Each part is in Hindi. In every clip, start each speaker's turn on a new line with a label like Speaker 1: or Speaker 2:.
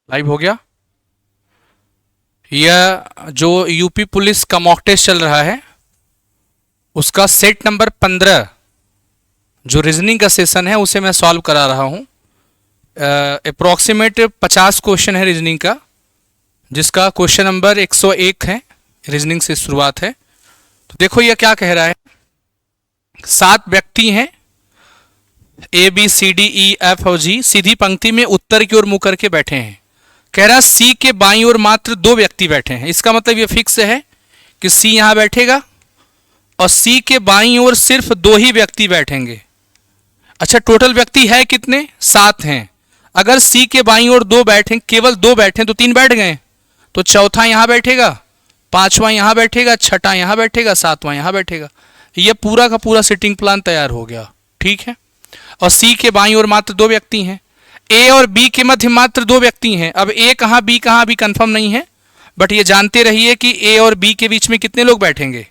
Speaker 1: लाइव हो गया। यह जो यूपी पुलिस का मॉक टेस्ट चल रहा है उसका सेट नंबर 15 जो रीजनिंग का सेशन है उसे मैं सॉल्व करा रहा हूँ। अप्रोक्सीमेट 50 क्वेश्चन है रीजनिंग का, जिसका क्वेश्चन नंबर 101 है। रीजनिंग से शुरुआत है। तो देखो यह क्या कह रहा है। 7 व्यक्ति हैं, A B C D E F और जी, सीधी पंक्ति में उत्तर की ओर मुंह करके बैठे हैं। कह रहा सी के बाईं ओर मात्र 2 व्यक्ति बैठे हैं। इसका मतलब ये फिक्स है कि सी यहां बैठेगा और सी के बाईं ओर सिर्फ 2 ही व्यक्ति बैठेंगे। अच्छा, टोटल व्यक्ति है कितने? 7 हैं। अगर सी के बाईं ओर 2 बैठे, केवल 2 बैठे तो 3 बैठ गए, तो चौथा यहां बैठेगा, 5वां यहां बैठेगा, छठा यहां बैठेगा, 7वां यहां बैठेगा। यह पूरा का पूरा सिटिंग प्लान तैयार हो गया। ठीक है। और सी के बाईं ओर मात्र 2 व्यक्ति हैं। ए और बी के मध्य मात्र 2 व्यक्ति हैं। अब ए कहाँ बी कहाँ अभी कंफर्म नहीं है, बट ये जानते रहिए कि ए और बी के बीच में कितने लोग बैठेंगे।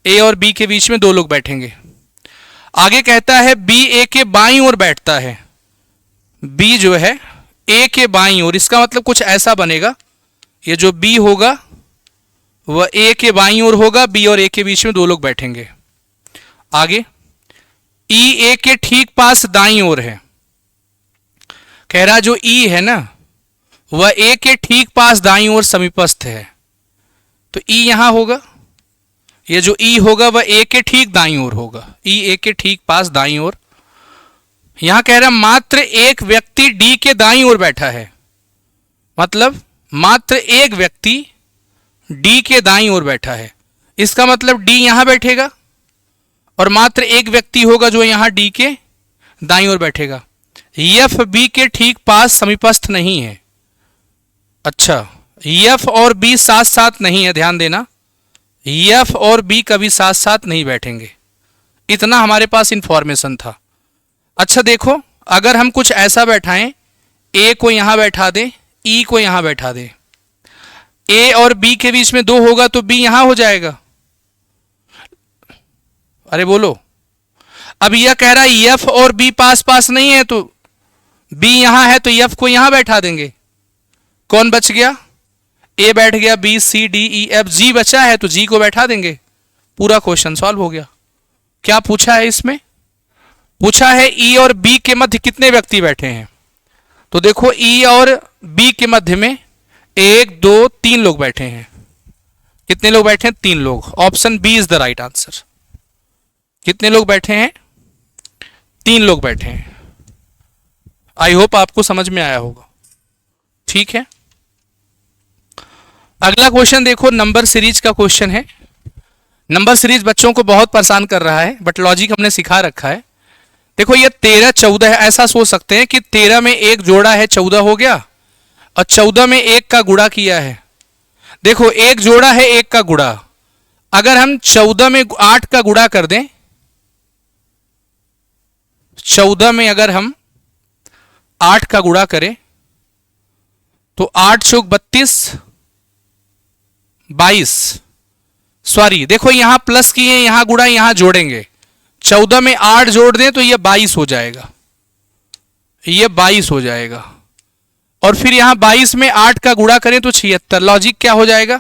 Speaker 1: ए और बी के बीच में 2 लोग बैठेंगे। आगे कहता है बी ए के बाईं ओर बैठता है। बी जो है ए के बाईं ओर, इसका मतलब कुछ ऐसा बनेगा, ये जो बी होगा वह ए के बाईं ओर होगा, बी और ए के बीच में 2 लोग बैठेंगे। आगे ई ए के ठीक पास दाईं ओर है। कह रहा जो ई है ना वह ए के ठीक पास दाईं ओर समीपस्थ है। तो ई यहां होगा, ये जो ई होगा वह ए के ठीक दाईं ओर होगा। ई ए के ठीक पास दाईं ओर। यहां कह रहा मात्र एक व्यक्ति डी के दाईं ओर बैठा है। मतलब मात्र एक व्यक्ति डी के दाईं ओर बैठा है। इसका मतलब डी यहां बैठेगा और मात्र एक व्यक्ति होगा जो यहां डी के दाईं ओर बैठेगा। एफ बी के ठीक पास समीपस्थ नहीं है। अच्छा, एफ और बी साथ साथ नहीं है, ध्यान देना। एफ और बी कभी साथ साथ नहीं बैठेंगे। इतना हमारे पास इंफॉर्मेशन था। अच्छा देखो, अगर हम कुछ ऐसा बैठाएं, ए को यहां बैठा दें, ई को यहां बैठा दें, ए और बी के बीच में 2 होगा तो बी यहां हो जाएगा। अरे बोलो। अब यह कह रहा है एफ और बी पास पास नहीं है, तो बी यहां है तो एफ को यहां बैठा देंगे। कौन बच गया? ए बैठ गया, B C D E F, G बचा है तो जी को बैठा देंगे। पूरा क्वेश्चन सॉल्व हो गया। क्या पूछा है इसमें? पूछा है ई और बी के मध्य कितने व्यक्ति बैठे हैं। तो देखो ई और बी के मध्य में 1 2 3 लोग बैठे हैं। कितने लोग बैठे हैं? 3 लोग। Option B is the right answer. कितने लोग बैठे हैं? 3 लोग बैठे हैं। आई होप आपको समझ में आया होगा। ठीक है। अगला क्वेश्चन देखो, नंबर सीरीज का क्वेश्चन है। नंबर सीरीज बच्चों को बहुत परेशान कर रहा है, बट लॉजिक हमने सिखा रखा है। देखो ये 13 14 है। ऐसा सोच सकते हैं कि 13 में 1 जोड़ा है, 14 हो गया, और 14 में 1 का गुणा किया है। देखो 1 जोड़ा है, 1 का गुणा। अगर हम 14 में 8 का गुणा कर दें, 14 में अगर हम 8 का गुणा करें तो 8 चौक 32, 22। सॉरी, देखो यहां प्लस किए, यहां गुणा, यहां जोड़ेंगे। 14 में 8 जोड़ दें तो यह 22 हो जाएगा। यह 22 हो जाएगा। और फिर यहां 22 में 8 का गुणा करें तो 76। लॉजिक क्या हो जाएगा?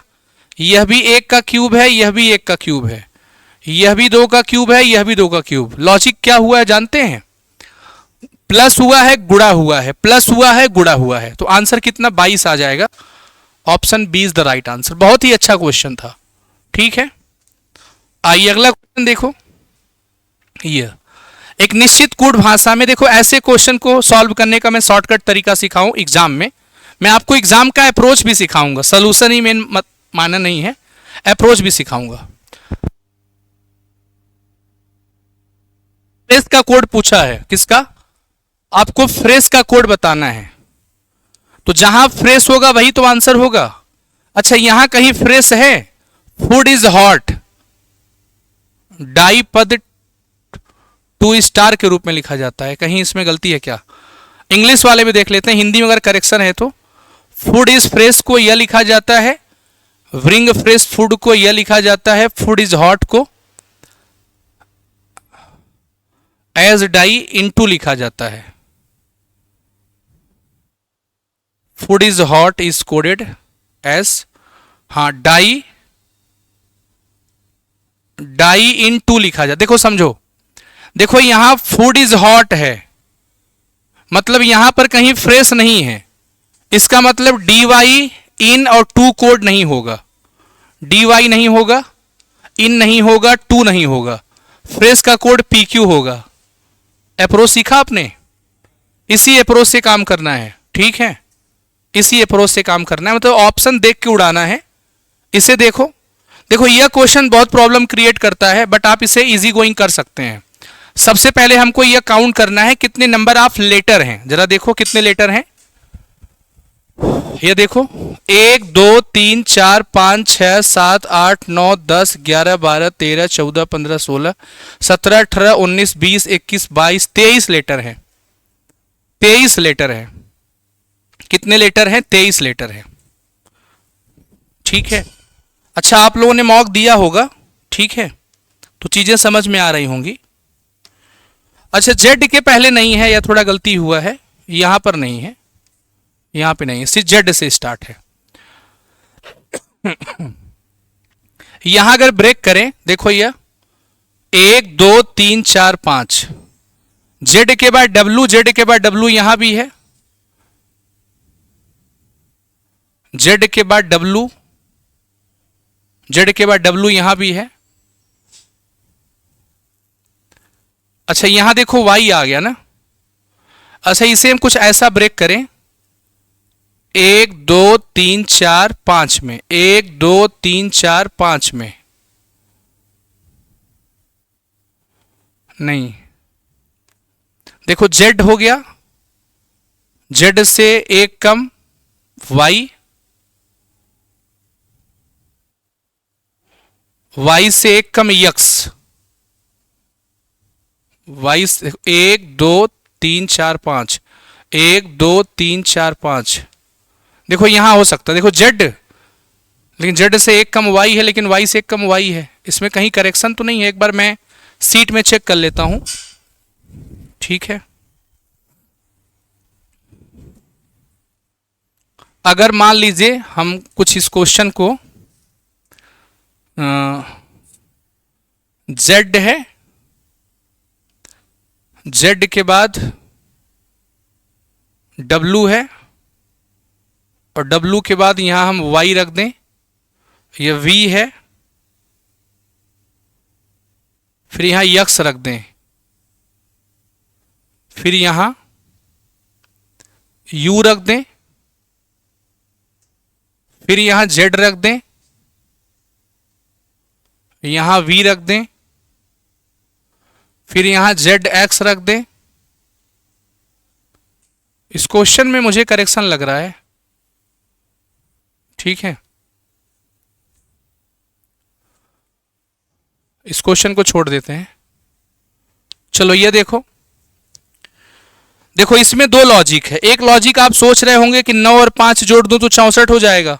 Speaker 1: यह भी 1 का क्यूब है, यह भी 1 का क्यूब है, यह भी 2 का क्यूब है, यह भी 2 का क्यूब। लॉजिक क्या हुआ है जानते हैं? प्लस हुआ है, गुणा हुआ है, प्लस हुआ है, गुणा हुआ है। तो आंसर कितना? 22 आ जाएगा। Option B is the right answer. बहुत ही अच्छा क्वेश्चन था। ठीक है। आइए अगला क्वेश्चन देखो। ये एक निश्चित कूट भाषा में, देखो ऐसे क्वेश्चन को सॉल्व करने का मैं शॉर्टकट तरीका सिखाऊं एग्जाम में। मैं आपको एग्जाम का अप्रोच भी सिखाऊंगा, सोल्यूशन ही मेन माना नहीं है, अप्रोच भी सिखाऊंगा। फ्रेश का कोड पूछा है। किसका? आपको फ्रेश का कोड बताना है। तो जहां फ्रेश होगा वही तो आंसर होगा। अच्छा, यहां कहीं फ्रेश है? फूड इज हॉट, डाई पद 2 स्टार के रूप में लिखा जाता है। कहीं इसमें गलती है क्या? इंग्लिश वाले भी देख लेते हैं, हिंदी में अगर करेक्शन है तो फूड इज फ्रेश को यह लिखा जाता है, ब्रिंग फ्रेश फूड को यह लिखा जाता है, फूड इज हॉट को एज डाई इनटू लिखा जाता है। Food is hot is coded S, हाँ डाई, डाई इन टू लिखा जाए। देखो समझो, देखो यहां फूड इज हॉट है, मतलब यहां पर कहीं फ्रेश नहीं है, इसका मतलब डी वाई इन और टू कोड नहीं होगा, डी वाई नहीं होगा, इन नहीं होगा, टू नहीं होगा, फ्रेश का कोड पी क्यू होगा। अप्रोच सीखा आपने, इसी अप्रोच से काम करना है, ठीक है, इसी अप्रोच से काम करना है, मतलब ऑप्शन देख के उड़ाना है। इसे देखो, देखो यह क्वेश्चन बहुत प्रॉब्लम क्रिएट करता है, बट आप इसे इजी गोइंग कर सकते हैं। सबसे पहले हमको यह काउंट करना है कितने नंबर ऑफ लेटर हैं, जरा देखो कितने लेटर हैं, ये देखो 1 2 3 4 5 6 7 8 9 10 11 12 13 14 15 16 17 18 19 20 21 22 23 लेटर हैं, 23 लेटर हैं। कितने लेटर हैं? 23 लेटर हैं, ठीक है। अच्छा आप लोगों ने मॉक दिया होगा, ठीक है, तो चीजें समझ में आ रही होंगी। अच्छा जेड के पहले नहीं है, या थोड़ा गलती हुआ है, यहां पर नहीं है, यहां पे नहीं है, सिर्फ जेड से स्टार्ट है। यहां अगर ब्रेक करें, देखो यह 1 2 3 4 5, जेड के बाद डब्लू, जेड के बाद डब्लू यहां भी है, जेड के बाद डब्लू, जेड के बाद डब्लू यहां भी है। अच्छा यहां देखो वाई आ गया ना। अच्छा इसे हम कुछ ऐसा ब्रेक करें, 1 2 3 4 5 में, 1 2 3 4 5 में, नहीं, देखो जेड हो गया, जेड से एक कम वाई, वाई से एक कम यक्स, वाई से 1 2 3 4 5, 1 2 3 4 5, देखो यहां हो सकता है, देखो जेड, लेकिन जेड से एक कम वाई है, लेकिन वाई से एक कम वाई है, इसमें कहीं करेक्शन तो नहीं है, एक बार मैं सीट में चेक कर लेता हूं, ठीक है। अगर मान लीजिए हम कुछ इस क्वेश्चन को जेड है, जेड के बाद डब्लू है, और डब्लू के बाद यहां हम वाई रख दें, ये वी है, फिर यहां यक्स रख दें, फिर यहां यू रख दें, फिर यहां जेड रख दें, यहां वी रख दें, फिर यहां जेड एक्स रख दें। इस क्वेश्चन में मुझे करेक्शन लग रहा है, ठीक है, इस क्वेश्चन को छोड़ देते हैं। चलो ये देखो, देखो इसमें दो लॉजिक है। एक लॉजिक आप सोच रहे होंगे कि 9 और 5 जोड़ दूं तो 64 हो जाएगा,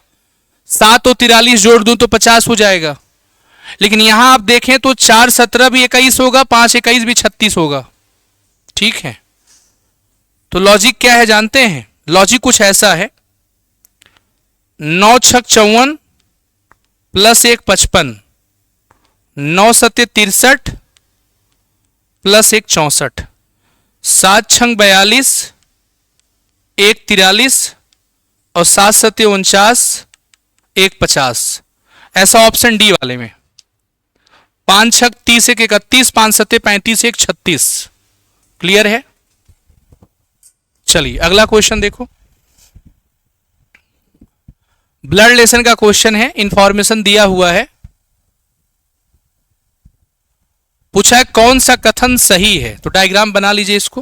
Speaker 1: 7 और 43 जोड़ दूं तो 50 हो जाएगा, लेकिन यहां आप देखें तो 4 17 भी 21 होगा, 5 21 भी 36 होगा, ठीक है। तो लॉजिक क्या है जानते हैं? लॉजिक कुछ ऐसा है, 9 छक 54 प्लस 1 55, 9 सत्य 63 प्लस 1 64, 7 छंग 42, 1 43 और 7 सत्य 49, 1 50, ऐसा ऑप्शन डी वाले में। 5 छक 30 1 31, 5 सत्य 35, 1 36। क्लियर है? चलिए अगला क्वेश्चन देखो, ब्लड रिलेशन का क्वेश्चन है, इंफॉर्मेशन दिया हुआ है, पूछा है कौन सा कथन सही है। तो डायग्राम बना लीजिए इसको।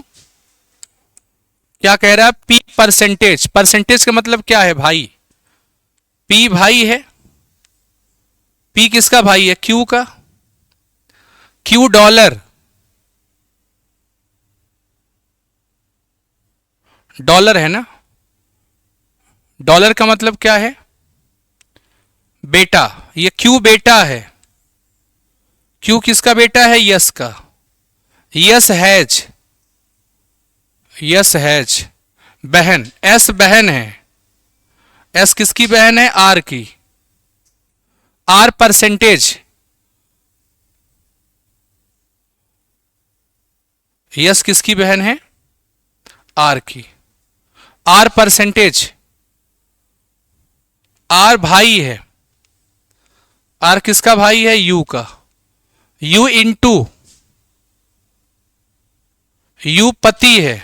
Speaker 1: क्या कह रहा है? पी परसेंटेज, परसेंटेज का मतलब क्या है भाई? पी भाई है, पी किसका भाई है? क्यू का। क्यू डॉलर, डॉलर है ना, डॉलर का मतलब क्या है? बेटा, ये क्यू बेटा है। क्यू किसका बेटा है? यस का। यस हैज, यस हैज बहन, एस बहन है, एस किसकी बहन है? आर की। आर परसेंटेज, यस किसकी बहन है? आर की। आर परसेंटेज, आर भाई है। आर किसका भाई है? यू का। यू इंटू यू पति है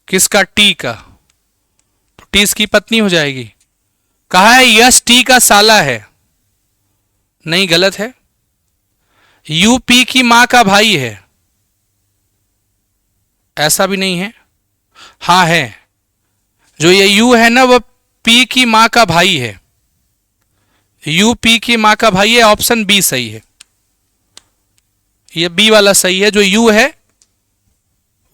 Speaker 1: किसका? टी का। तो टी इसकी पत्नी हो जाएगी। कहा है यस टी का साला है, नहीं, गलत है। यू पी की मां का भाई है, ऐसा भी नहीं है। हाँ है, जो ये यू है ना वो पी की मां का भाई है। यू पी की मां का भाई है, ऑप्शन बी सही है। ये बी वाला सही है, जो यू है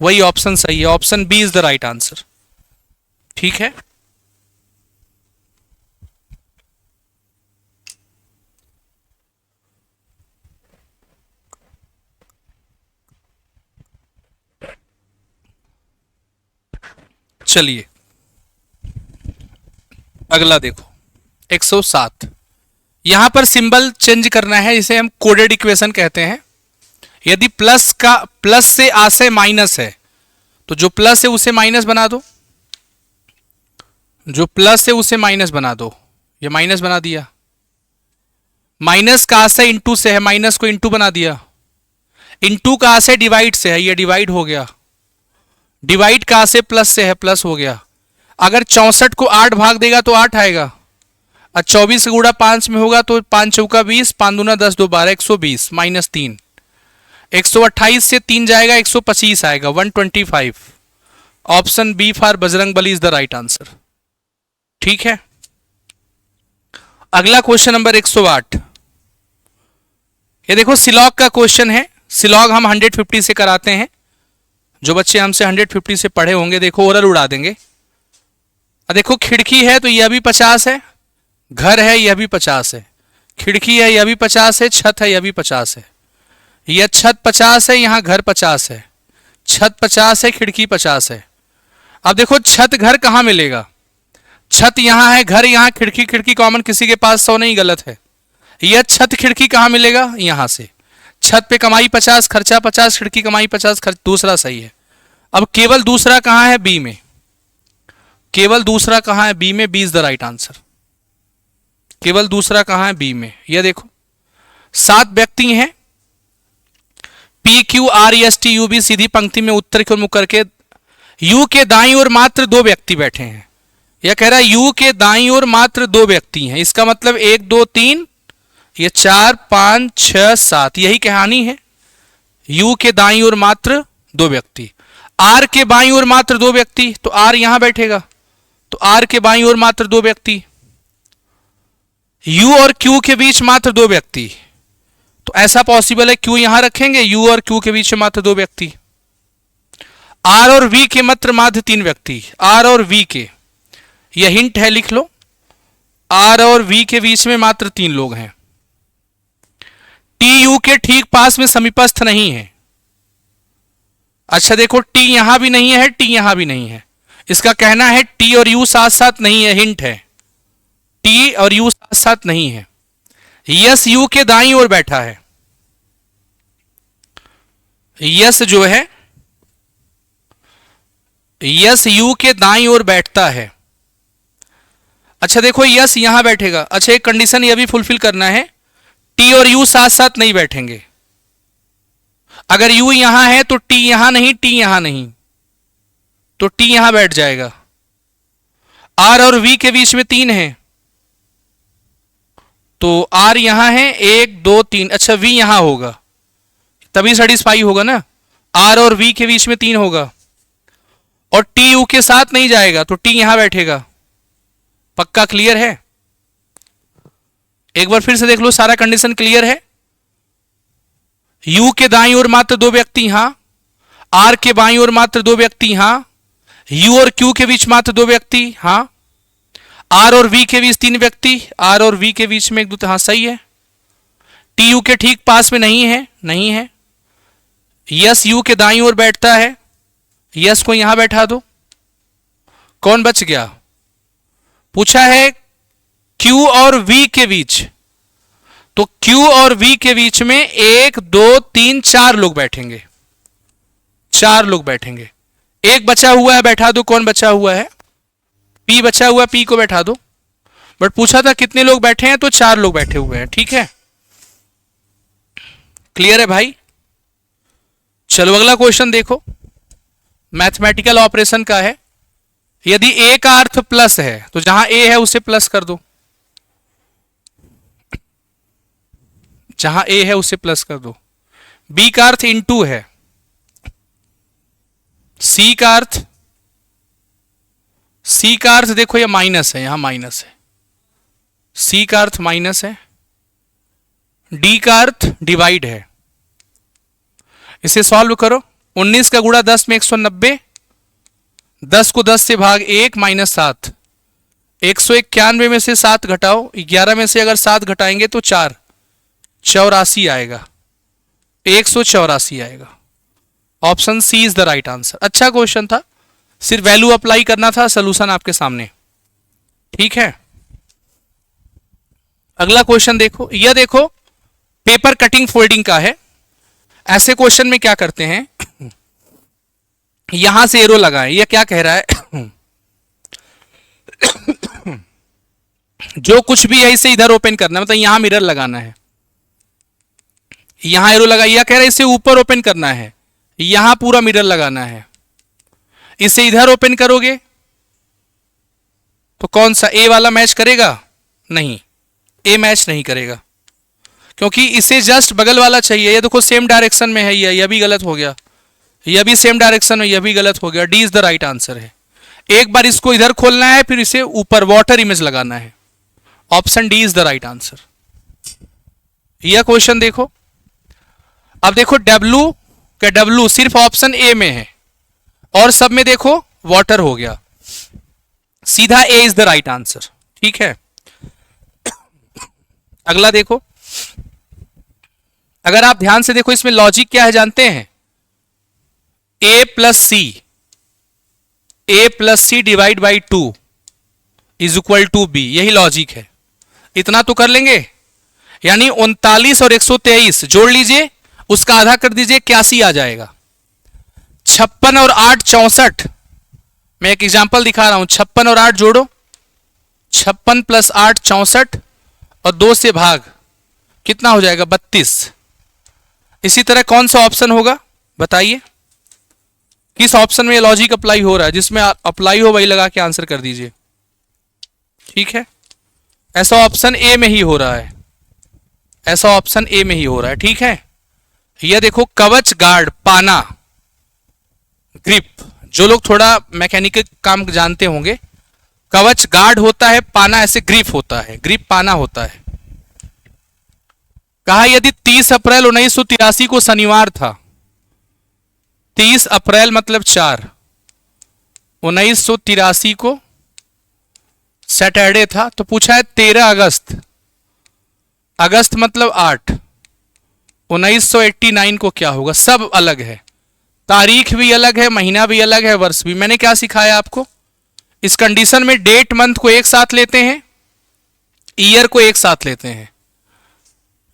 Speaker 1: वही ऑप्शन सही है। Option B is the right answer. ठीक है, चलिए अगला देखो 107। यहां पर सिंबल चेंज करना है, इसे हम कोडेड इक्वेशन कहते हैं। यदि प्लस से आशय माइनस है तो जो प्लस है उसे माइनस बना दो, जो प्लस है उसे माइनस बना दो। ये माइनस बना दिया। माइनस का आशय इंटू से है, माइनस को इंटू बना दिया। इंटू का आशय डिवाइड से है, ये डिवाइड हो गया। डिवाइड का आशय प्लस से है, प्लस हो गया। अगर 64 को 8 भाग देगा तो 8 आएगा, और 24 गुणा 5 में होगा तो 5 चौका 20, 5 दूना 10, 2 12, 120 माइनस 3। 128 से 3 जाएगा, 125 आएगा, 125। Option B for Bajrang Bali is the right answer. ठीक है, अगला क्वेश्चन नंबर 108। ये देखो सिलॉग का क्वेश्चन है। सिलॉग हम 150 से कराते हैं। जो बच्चे हमसे 150 से पढ़े होंगे देखो ओरल उड़ा देंगे। देखो खिड़की है तो यह भी 50 है, घर है यह भी 50 है, खिड़की है यह भी 50 है, छत है यह भी 50 है। यह छत 50 है, यहां घर 50 है। छत 50 है, खिड़की 50 है। अब देखो छत घर कहां मिलेगा? छत यहां है, घर यहां, खिड़की खिड़की कॉमन, किसी के पास 100 नहीं, गलत है। यह छत खिड़की कहां मिलेगा? यहां से। छत पे कमाई 50, खर्चा 50, खिड़की कमाई 50, दूसरा सही है। अब केवल दूसरा कहां है? बी में। केवल दूसरा कहां है? बी में। B is the right answer. केवल दूसरा कहां है? बी में। यह देखो 7 व्यक्ति हैं, P Q R S T U B, सीधी पंक्ति में उत्तर की ओर मुख करके। यू के दाईं ओर मात्र 2 व्यक्ति बैठे हैं। यह कह रहा है यू के दाईं ओर मात्र 2 व्यक्ति हैं, इसका मतलब 1 2 3, ये 4 5 6 7, यही कहानी है। यू के दाईं ओर मात्र 2 व्यक्ति। आर के बाईं ओर मात्र 2 व्यक्ति, तो आर यहां बैठेगा, तो आर के बाईं ओर मात्र 2 व्यक्ति। यू और क्यू के बीच मात्र 2 व्यक्ति, तो ऐसा पॉसिबल है क्यू यहां रखेंगे, यू और क्यू के बीच में मात्र 2 व्यक्ति। आर और वी के मात्र 3 व्यक्ति। आर और वी के, यह हिंट है, लिख लो। आर और वी के बीच में मात्र 3 लोग हैं। टी यू के ठीक पास में समीपस्थ नहीं है। अच्छा देखो टी यहां भी नहीं है, टी यहां भी नहीं है। इसका कहना है टी और यू साथ साथ नहीं है, हिंट है। टी और यू साथ साथ नहीं है। यस यू के दाईं ओर बैठा है। यस जो है, यस यू के दाईं ओर बैठता है। अच्छा देखो यस यहां बैठेगा। अच्छा एक कंडीशन यह भी फुलफिल करना है, टी और यू साथ साथ नहीं बैठेंगे। अगर यू यहां है तो टी यहां नहीं, टी यहां नहीं, तो टी यहां बैठ जाएगा। आर और वी के बीच में 3 है, तो आर यहां है, 1 2 3। अच्छा वी यहां होगा तभी सेटिस्फाई होगा ना। आर और वी के बीच में 3 होगा, और टी यू के साथ नहीं जाएगा, तो टी यहां बैठेगा। पक्का क्लियर है? एक बार फिर से देख लो, सारा कंडीशन क्लियर है। यू के दाईं ओर मात्र 2 व्यक्ति, हां। आर के बाईं ओर मात्र 2 व्यक्ति, हां। यू और क्यू के बीच मात्र 2 व्यक्ति, हां। आर और वी के बीच 3 व्यक्ति, आर और वी के बीच में 1 2, हां सही है। टी यू के ठीक पास में नहीं है, नहीं है। यस यू के दाईं ओर बैठता है, यस को यहां बैठा दो। कौन बच गया? पूछा है Q और V के बीच, तो Q और V के बीच में 1 2 3 4 लोग बैठेंगे, 4 लोग बैठेंगे। एक बचा हुआ है, बैठा दो। कौन बचा हुआ है? P बचा हुआ है, P को बैठा दो। बट पूछा था कितने लोग बैठे हैं, तो 4 लोग बैठे हुए हैं। ठीक है, क्लियर है भाई? चलो अगला क्वेश्चन देखो, मैथमेटिकल ऑपरेशन का है। यदि A का अर्थ प्लस है तो जहां A है उसे प्लस कर दो, जहां A है उसे प्लस कर दो। B का अर्थ इनटू है, C का अर्थ देखो ये माइनस है, यहां माइनस है, C का अर्थ माइनस है, D का अर्थ डिवाइड है। इसे सॉल्व करो। 19 का गुणा 10 में 190, 10 को 10 से भाग 1 माइनस 7, 191 में से 7 घटाओ, 11 में से अगर 7 घटाएंगे तो 4, 84 आएगा, 184 आएगा। Option C is the right answer. अच्छा क्वेश्चन था, सिर्फ वैल्यू अप्लाई करना था, सोल्यूशन आपके सामने। ठीक है, अगला क्वेश्चन देखो। यह देखो पेपर कटिंग फोल्डिंग का है। ऐसे क्वेश्चन में क्या करते हैं, यहां से एरो लगाएं। यह क्या कह रहा है जो कुछ भी है इसे इधर ओपन करना है, मतलब यहां मिरर लगाना है, यहां एरो लगा। यह कह रहा है इसे ऊपर ओपन करना है, यहां पूरा मिरर लगाना है। इसे इधर ओपन करोगे तो कौन सा ए वाला मैच करेगा? नहीं, ए मैच नहीं करेगा, क्योंकि इसे जस्ट बगल वाला चाहिए। ये देखो सेम डायरेक्शन में है, यह भी गलत हो गया, यह भी सेम डायरेक्शन में, यह भी गलत हो गया। D is the right answer है। एक बार इसको इधर खोलना है, फिर इसे ऊपर वाटर इमेज लगाना है। Option D is the right answer. यह क्वेश्चन देखो। अब देखो डब्ल्यू का डब्ल्यू सिर्फ ऑप्शन ए में है और सब में देखो वाटर हो गया, सीधा ए इज द राइट आंसर। ठीक है, अगला देखो। अगर आप ध्यान से देखो इसमें लॉजिक क्या है जानते हैं? a plus C divide by 2 is equal to B, यही लॉजिक है। इतना तो कर लेंगे, यानी 39 और 123 जोड़ लीजिए, उसका आधा कर दीजिए, 81 आ जाएगा। 56 और 8 64। मैं एक एग्जांपल दिखा रहा हूं, 56 और 8 जोड़ो, 56 प्लस 8 64 और 2 से भाग, कितना हो जाएगा? 32। इसी तरह कौन सा ऑप्शन होगा बताइए, किस ऑप्शन में ये लॉजिक अप्लाई हो रहा है? जिसमें अप्लाई हो वही लगा के आंसर कर दीजिए। ठीक है, ऐसा ऑप्शन ए में ही हो रहा है, ऐसा ऑप्शन ए में ही हो रहा है। ठीक है, यह देखो कवच गार्ड पाना ग्रिप, जो लोग थोड़ा मैकेनिकल काम जानते होंगे, कवच गार्ड होता है, पाना ऐसे ग्रिप होता है, ग्रिप पाना होता है। कहा यदि 30 अप्रैल 1983 को शनिवार था, 30 अप्रैल मतलब 4, 1983 को सैटरडे था, तो पूछा है 13 अगस्त, अगस्त मतलब 8, 1989 को क्या होगा? सब अलग है, तारीख भी अलग है, महीना भी अलग है, वर्ष भी। मैंने क्या सिखाया आपको? इस कंडीशन में डेट मंथ को एक साथ लेते हैं, ईयर को एक साथ लेते हैं।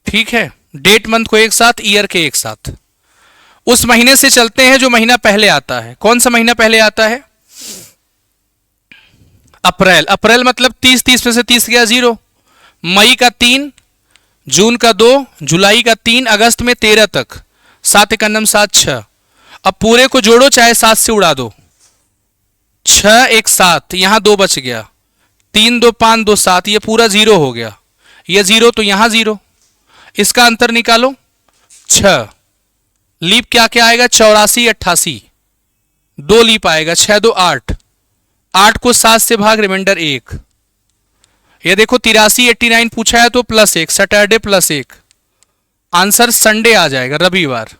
Speaker 1: ठीक है, डेट मंथ को एक साथ, ईयर के एक साथ। उस महीने से चलते हैं जो महीना पहले आता है। कौन सा महीना पहले आता है? अप्रैल। अप्रैल मतलब 30, 30 में से 30 गया 0, मई का 3, जून का 2, जुलाई का 3, अगस्त में 13 तक, 7 एकम 7 6। अब पूरे को जोड़ो, चाहे 7 से उड़ा दो, 6 1 7, यहां 2 बच गया, 3 2 5 2 7, ये पूरा 0 हो गया, ये 0 तो यहां 0, इसका अंतर निकालो 6। लीप क्या क्या आएगा? 84 88, 2 लीप आएगा, 6 2 8, 8 को 7 से भाग, रिमाइंडर 1। ये देखो 83 89 पूछा है तो +1, सैटरडे +1, आंसर संडे आ जाएगा, रविवार।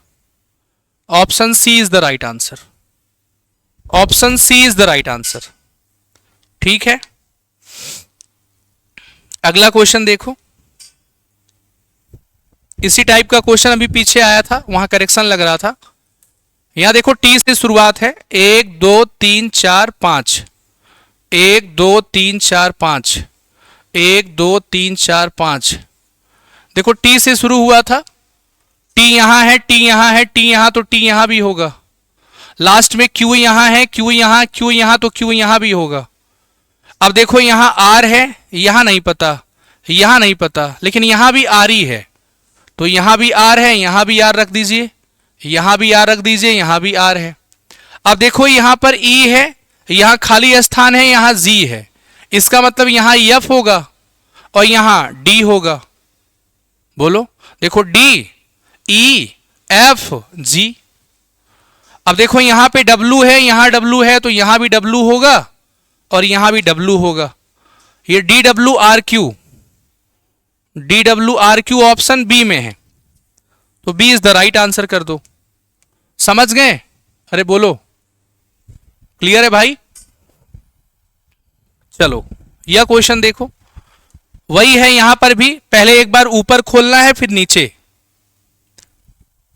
Speaker 1: Option C is the right answer, option C is the right answer. ठीक है, अगला क्वेश्चन देखो। इसी टाइप का क्वेश्चन अभी पीछे आया था, वहां करेक्शन लग रहा था। यहां देखो टी से शुरुआत है, 1 2 3 4 5, 1 2 3 4 5, 1 2 3 4 5। देखो टी से शुरू हुआ था, टी यहां है, टी यहां है, टी यहां, तो टी यहां भी होगा। लास्ट में क्यू यहां है, क्यू यहां, क्यू यहां, तो क्यू यहां भी होगा। अब देखो यहां आर है, यहां नहीं पता, यहां नहीं पता, लेकिन यहां भी आर ही है, तो यहां भी आर है, यहां भी आर रख दीजिए, यहां भी आर रख दीजिए, यहां भी आर है। अब देखो यहां पर ई है, यहां खाली स्थान है, यहां जी है, इसका मतलब यहां एफ होगा और यहां डी होगा। बोलो, देखो डी ई एफ जी। अब देखो यहां पे डब्लू है, यहां डब्लू है, तो यहां भी डब्लू होगा और यहां भी डब्लू होगा। ये D W R Q, D W R Q option B में है, तो B is the right answer कर दो। समझ गए? अरे बोलो, क्लियर है भाई? चलो यह क्वेश्चन देखो, वही है यहां पर भी। पहले एक बार ऊपर खोलना है, फिर नीचे।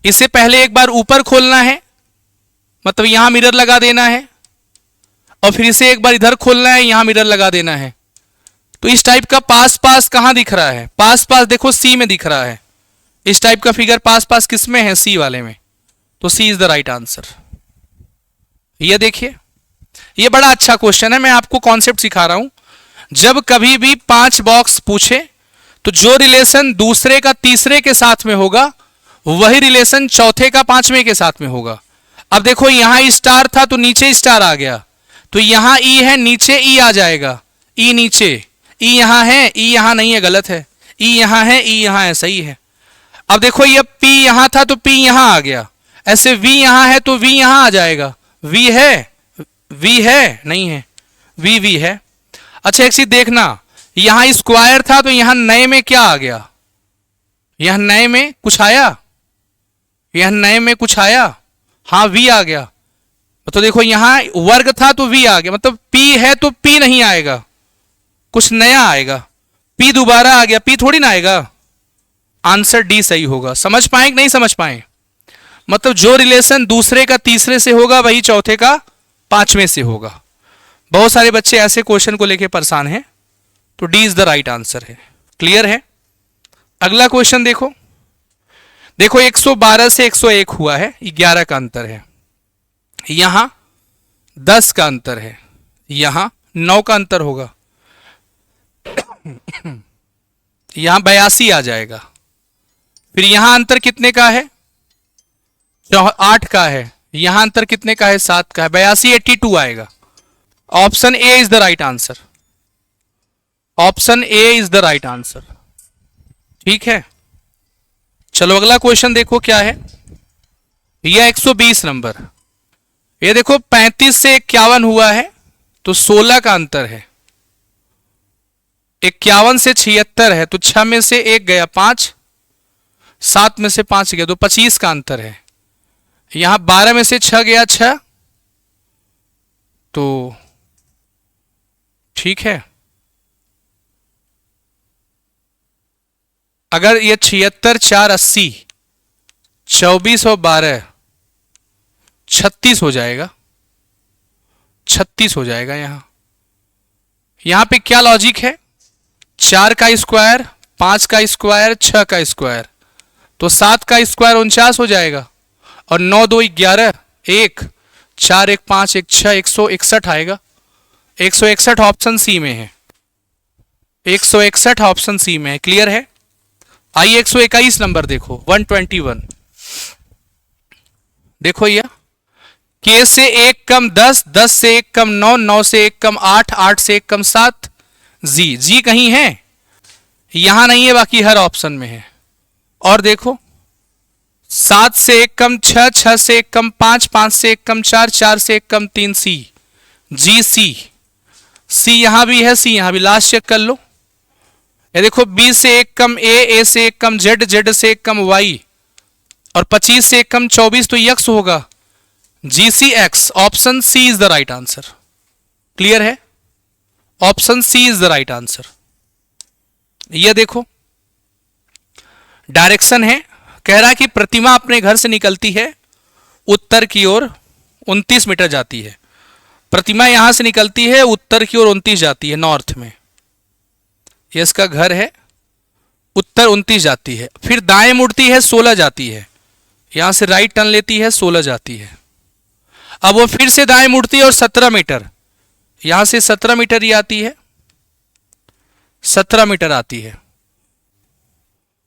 Speaker 1: इससे पहले एक बार ऊपर खोलना है, मतलब यहां मिरर लगा देना है, और फिर इसे एक बार इधर खोलना है, यहां मिरर लगा देना है। तो इस टाइप का पास पास कहां दिख रहा है? पास पास देखो सी में दिख रहा है। इस टाइप का फिगर पास पास किस में है? सी वाले में, तो सी इज द राइट आंसर। ये देखिए, ये बड़ा अच्छा क्वेश्चन है, मैं आपको कॉन्सेप्ट सिखा रहा हूं। जब कभी भी 5 बॉक्स पूछे तो जो रिलेशन दूसरे का तीसरे के साथ में होगा, वही रिलेशन चौथे का पांचवें के साथ में होगा। अब देखो यहां स्टार था तो नीचे स्टार आ गया, तो यहां ई है, नीचे ई आ जाएगा, ई नीचे, ई यहां है, ई यहां नहीं है, गलत है, ई यहां है, ई यहां है, सही है। अब देखो ये पी यहां था तो पी यहां आ गया, ऐसे वी यहां है तो वी यहां आ जाएगा। वी है, वी है, नहीं है, वी वी है। अच्छा एक चीज देखना, यहां स्क्वायर था तो यहां नए में क्या आ गया? यहां नए में कुछ आया? यहां नए में कुछ आया? हाँ वी आ गया। तो देखो यहां वर्ग था तो वी आ गया, मतलब पी है तो पी नहीं आएगा, कुछ नया आएगा। पी दोबारा आ गया, पी थोड़ी ना आएगा। आंसर डी सही होगा। समझ पाए कि नहीं समझ पाए? मतलब जो रिलेशन दूसरे का तीसरे से होगा, वही चौथे का पांचवें से होगा। बहुत सारे बच्चे ऐसे क्वेश्चन को लेके परेशान हैं, तो D is the right answer है। क्लियर है? अगला क्वेश्चन देखो, देखो 112 से 101 हुआ है, 11 का अंतर है, यहां 10 का अंतर है, यहां 9 का अंतर होगा, यहां 82 आ जाएगा। फिर यहां अंतर कितने का है? 8 का है। यहां अंतर कितने का है? 7 का है। 82 82 आएगा। Option A is the right answer. Option A is the right answer. ठीक है, चलो अगला क्वेश्चन देखो क्या है। यह 120 नंबर, ये देखो 35 से 51 हुआ है, तो 16 का अंतर है। 51 से 76 है, तो 6 में से 1 गया 5, 7 में से 5 गया, तो 25 का अंतर है। यहां 12 में से 6 गया 6, तो ठीक है। अगर ये 76 4 80, 24 और 12 36 हो जाएगा, 36 हो जाएगा। यहां पे क्या लॉजिक है? 4 का स्क्वायर, 5 का स्क्वायर, 6 का स्क्वायर, तो 7 का स्क्वायर 49 हो जाएगा, और 9 2 11, 1 4 1 5 1 6, 161 आएगा। 161 ऑप्शन सी में है, 161 ऑप्शन सी में है। क्लियर है? आइए 121 नंबर देखो, 121 देखो, यह के से 1 कम 10, 10 से 1 कम 9, 9 से 1 कम 8, 8 से 1 कम 7, जी जी कहीं है? यहां नहीं है, बाकी हर ऑप्शन में है। और देखो 7 से 1 कम 6, 6 से 1 कम 5, 5 से 1 कम 4, 4 से 1 कम 3, सी जी सी, सी यहां भी है, सी यहां भी। लास्ट चेक कर लो, ये देखो बी से 1 कम ए से 1 कम जेड, जेड से 1 कम वाई, और 25 से 1 कम 24, तो यक्स होगा, G C X. Option C is the right answer. Clear है? Option C is the right answer. यह देखो डायरेक्शन है, कह रहा है कि प्रतिमा अपने घर से निकलती है उत्तर की ओर, 29 मीटर जाती है, प्रतिमा यहां से निकलती है, उत्तर की ओर 29 जाती है, नॉर्थ में। ये इसका घर है, उत्तर 29 जाती है, फिर दाएं मुड़ती है, 16 जाती है, यहां से राइट टर्न लेती है, 16 जाती है। अब वो फिर से दाएं मुड़ती है और 17 मीटर, यहां से 17 मीटर ही आती है, 17 मीटर आती है।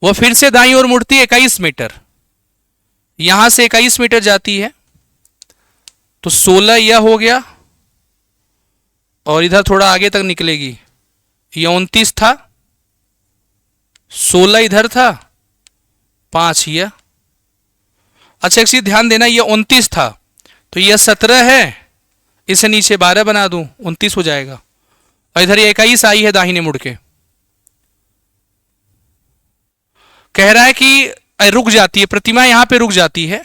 Speaker 1: वो फिर से दाईं ओर मुड़ती है, 21 मीटर, यहां से 21 मीटर जाती है, तो 16 यह हो गया, और इधर थोड़ा आगे तक निकलेगी। यह 29 था, 16 इधर था, 5 यह। अच्छा एक चीज ध्यान देना, यह 29 था तो यह 17 है, इसे नीचे 12 बना दूं, 29 हो जाएगा। और इधर ये 21 आई है दाहिने मुड़ के। कह रहा है कि रुक जाती है प्रतिमा, यहां पे रुक जाती है।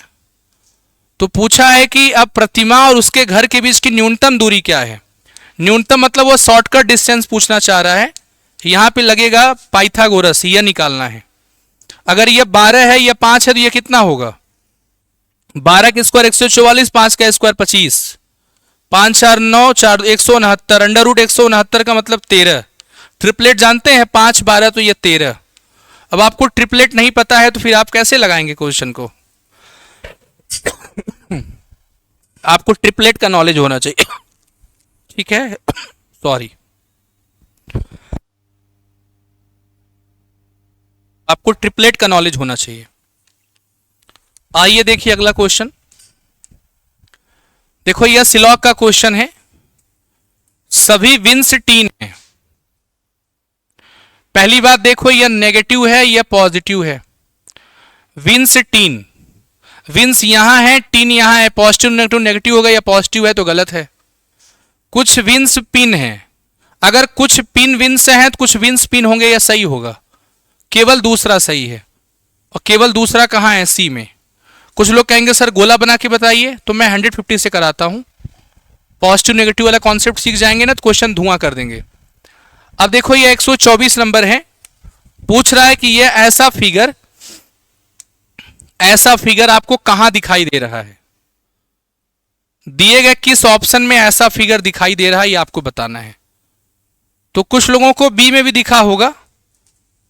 Speaker 1: तो पूछा है कि अब प्रतिमा और उसके घर के बीच की न्यूनतम दूरी क्या है। न्यूनतम मतलब वो शॉर्टकट डिस्टेंस पूछना चाह रहा है। यहां पे लगेगा पाइथागोरस, यह निकालना है। अगर यह 12 है, यह 5 है, तो यह कितना होगा? 12 का स्क्वायर 144, 5 का स्क्वायर 25, 5 4 9 4 169, अंडर रूट 169 का मतलब 13। ट्रिपलेट जानते हैं, 5 12 तो यह 13। अब आपको ट्रिपलेट नहीं पता है तो फिर आप कैसे लगाएंगे क्वेश्चन को? आपको ट्रिपलेट का नॉलेज होना चाहिए, ठीक है? सॉरी, आपको ट्रिपलेट का नॉलेज होना चाहिए। आइए देखिए अगला क्वेश्चन। देखो यह सिलॉग का क्वेश्चन है, सभी विंस टीन है। पहली बात देखो, यह नेगेटिव है, यह पॉजिटिव है। विंस टीन, विंस यहां है, टीन यहां है, पॉजिटिव नेगेटिव, नेगेटिव होगा या पॉजिटिव है तो गलत है। कुछ विंस पिन है, अगर कुछ पिन विंस हैं तो कुछ विंस पिन होंगे, यह सही होगा। केवल दूसरा सही है, और केवल दूसरा कहां है? सी में। कुछ लोग कहेंगे सर गोला बना के बताइए, तो मैं 150 से कराता हूं। पॉजिटिव नेगेटिव वाला कॉन्सेप्ट सीख जाएंगे ना तो क्वेश्चन धुआं कर देंगे। अब देखो ये 124 नंबर है, पूछ रहा है कि ये ऐसा फिगर आपको कहां दिखाई दे रहा है। दिए गए किस ऑप्शन में ऐसा फिगर दिखाई दे रहा है, ये आपको बताना है। तो कुछ लोगों को बी में भी दिखा होगा,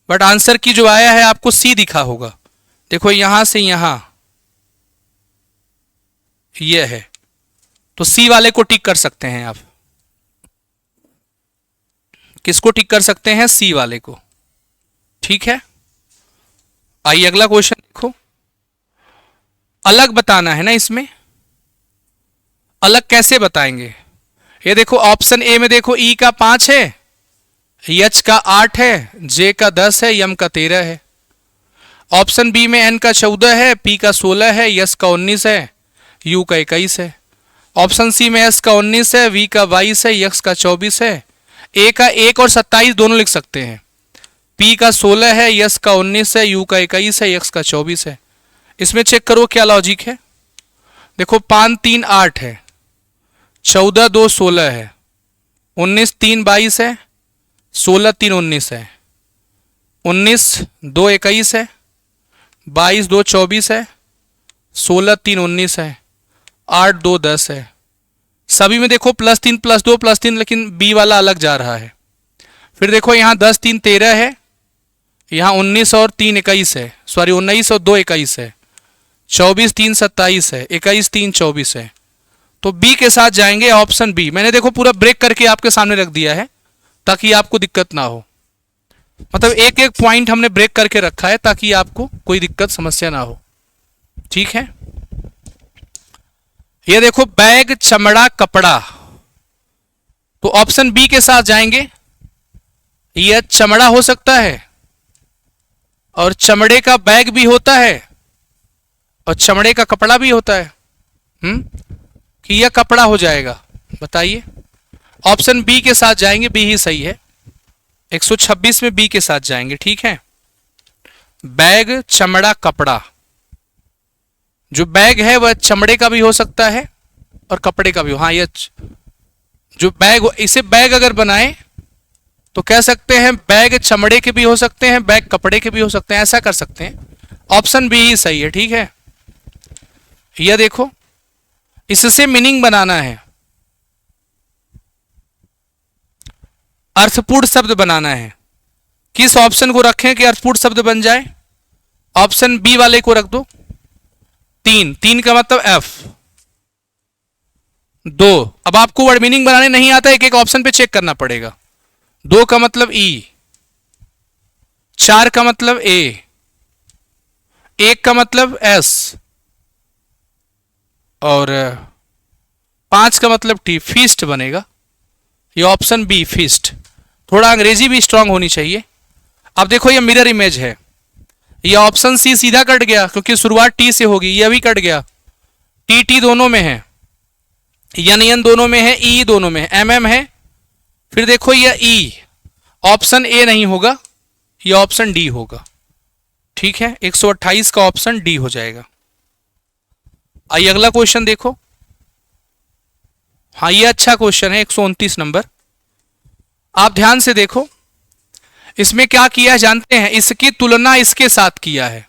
Speaker 1: बट आंसर की जो आया है आपको सी दिखा होगा। देखो यहां से यहां यह है, तो सी वाले को टिक कर सकते हैं आप। किसको टिक कर सकते हैं? सी वाले को, ठीक है। आइए अगला क्वेश्चन देखो। अलग बताना है ना, इसमें अलग कैसे बताएंगे? ये देखो ऑप्शन ए में देखो, ई का 5 है, एच का 8 है, जे का 10 है, यम का 13 है। ऑप्शन बी में एन का 14 है, पी का 16 है, यस का 19 है, यू का 21 है। ऑप्शन सी में एस का 19 है, वी का 22 है, यक्स का 24 है। ए का 1 और 27 दोनों लिख सकते हैं। पी का 16 है, यस का 19 है, यू का 21 है, यक्स का 24 है। इसमें चेक करो क्या लॉजिक है। देखो 5 3 8 है, 14 2 16 है, 19 3 22 है, 16 3 19 है, 19 2 21 है, 22 2 24 है, 16 3 19 है, 8 2 10 है। सभी में देखो +3 +2 +3, लेकिन बी वाला अलग जा रहा है। फिर देखो यहाँ 10 3 13 है, यहाँ 19 और 3 21 है, सॉरी 19 और 2 21 है, 24 3 27 है, 21 3 24 है। तो बी के साथ जाएंगे, ऑप्शन बी। मैंने देखो पूरा ब्रेक करके आपके सामने रख दिया है ताकि आपको दिक्कत ना हो। मतलब एक एक पॉइंट हमने ब्रेक करके रखा है ताकि आपको कोई दिक्कत समस्या ना हो, ठीक है। ये देखो बैग चमड़ा कपड़ा, तो ऑप्शन बी के साथ जाएंगे। यह चमड़ा हो सकता है, और चमड़े का बैग भी होता है, और चमड़े का कपड़ा भी होता है। कि यह कपड़ा हो जाएगा, बताइए। ऑप्शन बी के साथ जाएंगे, बी ही सही है। 126 में बी के साथ जाएंगे, ठीक है। बैग चमड़ा कपड़ा, जो बैग है वह चमड़े का भी हो सकता है और कपड़े का भी हो। हाँ, यह जो बैग, इसे बैग अगर बनाए तो कह सकते हैं बैग चमड़े के भी हो सकते हैं, बैग कपड़े के भी हो सकते हैं, ऐसा कर सकते हैं। ऑप्शन बी ही सही है, ठीक है। यह देखो, इससे मीनिंग बनाना है। अर्थपूर्ण शब्द बनाना है। किस ऑप्शन को रखें कि अर्थपूर्ण शब्द बन जाए? ऑप्शन बी वाले को रख दो। 3, 3 का मतलब एफ। 2, अब आपको वर्ड मीनिंग बनाने नहीं आता, एक एक ऑप्शन पे चेक करना पड़ेगा। 2 का मतलब ई, 4 का मतलब ए, 1 का मतलब एस और 5 का मतलब टी। फीस्ट बनेगा ये ऑप्शन बी, फीस्ट। थोड़ा अंग्रेजी भी स्ट्रांग होनी चाहिए। अब देखो ये मिरर इमेज है, ये ऑप्शन सी सीधा कट गया क्योंकि शुरुआत टी से होगी, ये भी कट गया। टी टी दोनों में है, यन यन दोनों में है, ई दोनों में है, एम एम है। फिर देखो ये ई, ऑप्शन ए नहीं होगा, ये ऑप्शन डी होगा। ठीक है, 128 का ऑप्शन डी हो जाएगा। आइए अगला क्वेश्चन देखो। हाँ ये अच्छा क्वेश्चन है, 129 नंबर। आप ध्यान से देखो, इसमें क्या किया है जानते हैं? इसकी तुलना इसके साथ किया है।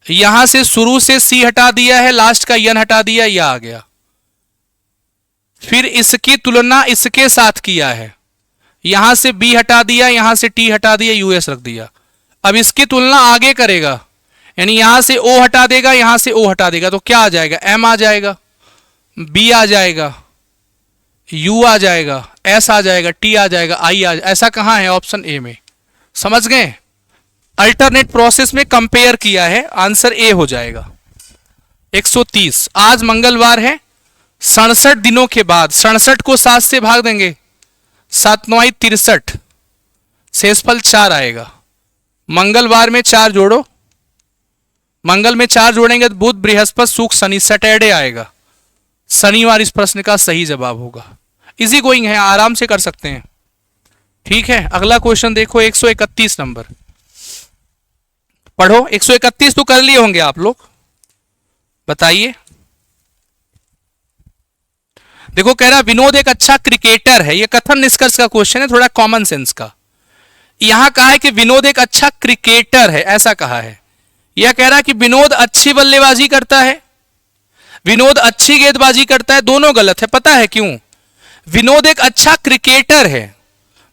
Speaker 1: यहां से शुरू से सी हटा दिया है, लास्ट का यन हटा दिया, यह आ गया। फिर इसकी तुलना इसके साथ किया है, यहां से बी हटा दिया, यहां से टी हटा दिया, यूएस रख दिया। अब इसकी तुलना आगे करेगा, यानी यहां से ओ हटा देगा, यहां से ओ हटा देगा, तो क्या आ जाएगा? एम आ जाएगा, बी आ जाएगा, यू आ जाएगा, एस आ जाएगा, टी आ जाएगा, आई आ जाएगा। ऐसा कहां है? ऑप्शन ए में। समझ गए? अल्टरनेट प्रोसेस में कंपेयर किया है, आंसर ए हो जाएगा। 130। आज मंगलवार है, 67 दिनों के बाद 67 को 7 से भाग देंगे, 7 9 63, शेषफल 4 आएगा। मंगलवार में 4 जोड़ो, मंगल में 4 जोड़ेंगे तो बुध बृहस्पति शुक्र शनि, सैटरडे आएगा। शनिवार इस प्रश्न का सही जवाब होगा। इजी गोइंग है, आराम से कर सकते हैं। ठीक है, अगला क्वेश्चन देखो, 131 नंबर। पढ़ो, 131 तो कर लिए होंगे आप लोग, बताइए। देखो कह रहा विनोद एक अच्छा क्रिकेटर है, ये कथन निष्कर्ष का क्वेश्चन है, थोड़ा कॉमन सेंस का। यहां कहा है कि विनोद एक अच्छा क्रिकेटर है, ऐसा कहा है। यह कह रहा है कि विनोद अच्छी बल्लेबाजी करता है, विनोद अच्छी गेंदबाजी करता है, दोनों गलत है। पता है क्यों? विनोद एक अच्छा क्रिकेटर है,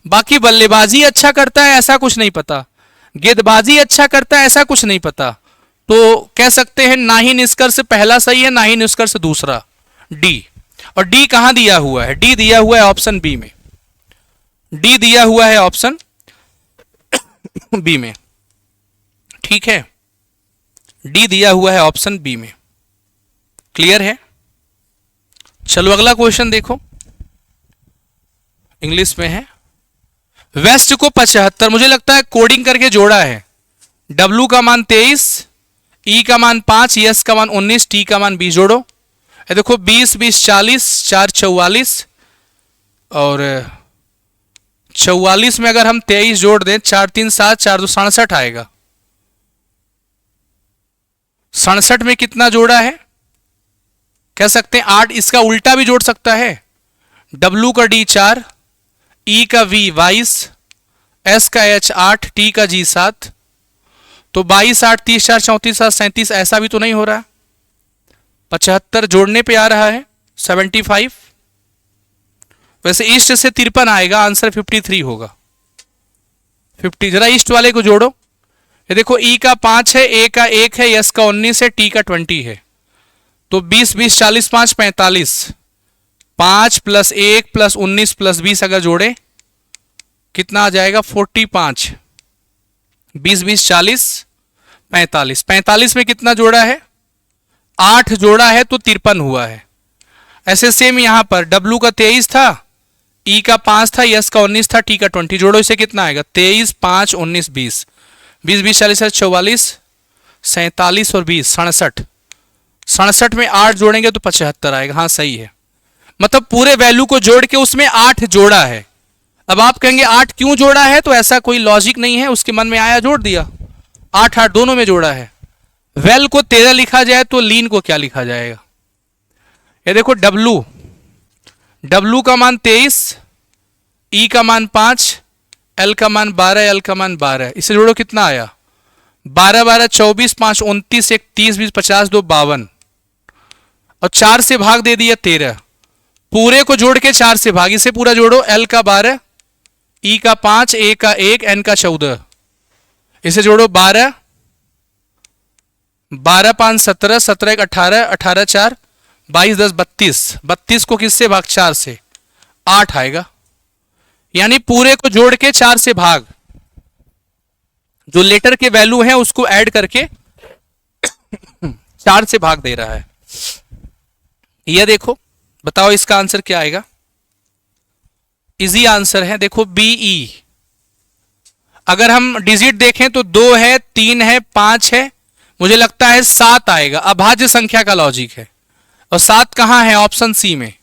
Speaker 1: बाकी बल्लेबाजी अच्छा करता है ऐसा कुछ नहीं पता, गेंदबाजी अच्छा करता है ऐसा कुछ नहीं पता। तो कह सकते हैं ना ही निष्कर्ष पहला सही है, ना ही निष्कर्ष दूसरा, डी। और डी कहां दिया हुआ है? डी दिया हुआ है ऑप्शन बी में, डी दिया हुआ है ऑप्शन बी में। ठीक है, डी दिया हुआ है ऑप्शन बी में। क्लियर है? चलो अगला क्वेश्चन देखो, इंग्लिश में है। वेस्ट को 75, मुझे लगता है कोडिंग करके जोड़ा है। डब्लू का मान 23, ई का मान 5, एस का मान 19, टी का मान 20 जोड़ो। ये देखो 20 20 40, 4 44 और 44 में अगर हम 23 जोड़ दें, 4 3 7, 4 2 67 आएगा। 67 में कितना जोड़ा है? कह सकते हैं 8। इसका उल्टा भी जोड़ सकता है, डब्लू का डी 4, ई का वी 22, एस का एच 8, टी का जी 7। तो 22 8 30 4 34 7 37, ऐसा भी तो नहीं हो रहा। 75 जोड़ने पे आ रहा है 75। वैसे ईस्ट से 53 आएगा, आंसर 53 होगा। 50, जरा ईस्ट वाले को जोड़ो। ये देखो ई का 5 है, ए का 1 है, एस का 19 है, टी का 20 है। तो 20 20 40 5 45, 5 + 1 + 19 + 20 अगर जोड़े कितना आ जाएगा? 45। 20 20 40 45, 45 में कितना जोड़ा है? 8 जोड़ा है तो 53 हुआ है। ऐसे सेम यहां पर डब्लू का 23 था, ई का 5 था, एस का 19 था, टी का 20, जोड़ो इसे कितना आएगा? 23 5 19 20, 20 20 40 44, 47 और 20 67। 67 में 8 जोड़ेंगे तो 75 आएगा। हाँ सही है, मतलब पूरे वैल्यू को जोड़ के उसमें 8 जोड़ा है। अब आप कहेंगे 8 क्यों जोड़ा है? तो ऐसा कोई लॉजिक नहीं है, उसके मन में आया जोड़ दिया। 8 8 दोनों में जोड़ा है। वेल को 13 लिखा जाए तो लीन को क्या लिखा जाएगा? ये देखो डब्लू, डब्लू का मान 23, ई का मान 5, एल का मान 12, एल का मान 12, इसे जोड़ो कितना आया? 12 12 24, 5 29, 1 30 20 50 2 52 और 4 से भाग दे दिया 13। पूरे को जोड़ के 4 से भाग, इसे पूरा जोड़ो, एल का 12, ई का 5, ए का 1, एन का 14। इसे जोड़ो 12, 12 5 17, 17 1 18, 18 4 22 10 32। 32 को किससे भाग? 4 से, 8 आएगा। यानी पूरे को जोड़ के 4 से भाग, जो लेटर के वैल्यू हैं उसको ऐड करके 4 से भाग दे रहा है। यह देखो, बताओ इसका आंसर क्या आएगा? इजी आंसर है, देखो बीई। अगर हम डिजिट देखें तो 2 है, 3 है, 5 है, मुझे लगता है 7 आएगा। अभाज्य संख्या का लॉजिक है, और 7 कहां है? ऑप्शन सी में।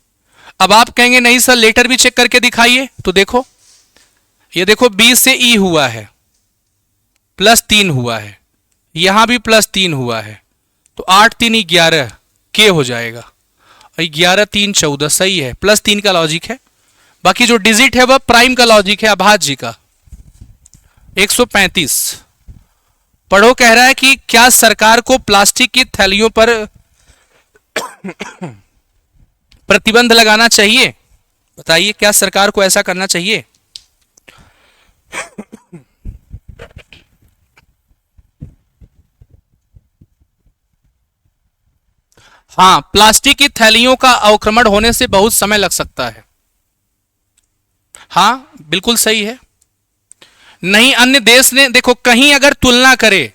Speaker 1: अब आप कहेंगे नहीं सर लेटर भी चेक करके दिखाइए, तो देखो ये देखो, बी से ई हुआ है, +3 हुआ है, यहां भी +3 हुआ है, तो 8 3 11 के हो जाएगा, और 11 3 14। सही है, +3 का लॉजिक है। बाकी जो डिजिट है वह प्राइम का लॉजिक है, अभाज्य का। 135 पढ़ो, कह रहा है कि क्या सरकार को प्लास्टिक की थैलियों पर प्रतिबंध लगाना चाहिए? बताइए, क्या सरकार को ऐसा करना चाहिए? हाँ, प्लास्टिक की थैलियों का अवक्रमण होने से बहुत समय लग सकता है। हाँ बिल्कुल सही है। नहीं, अन्य देश ने, देखो कहीं अगर तुलना करे,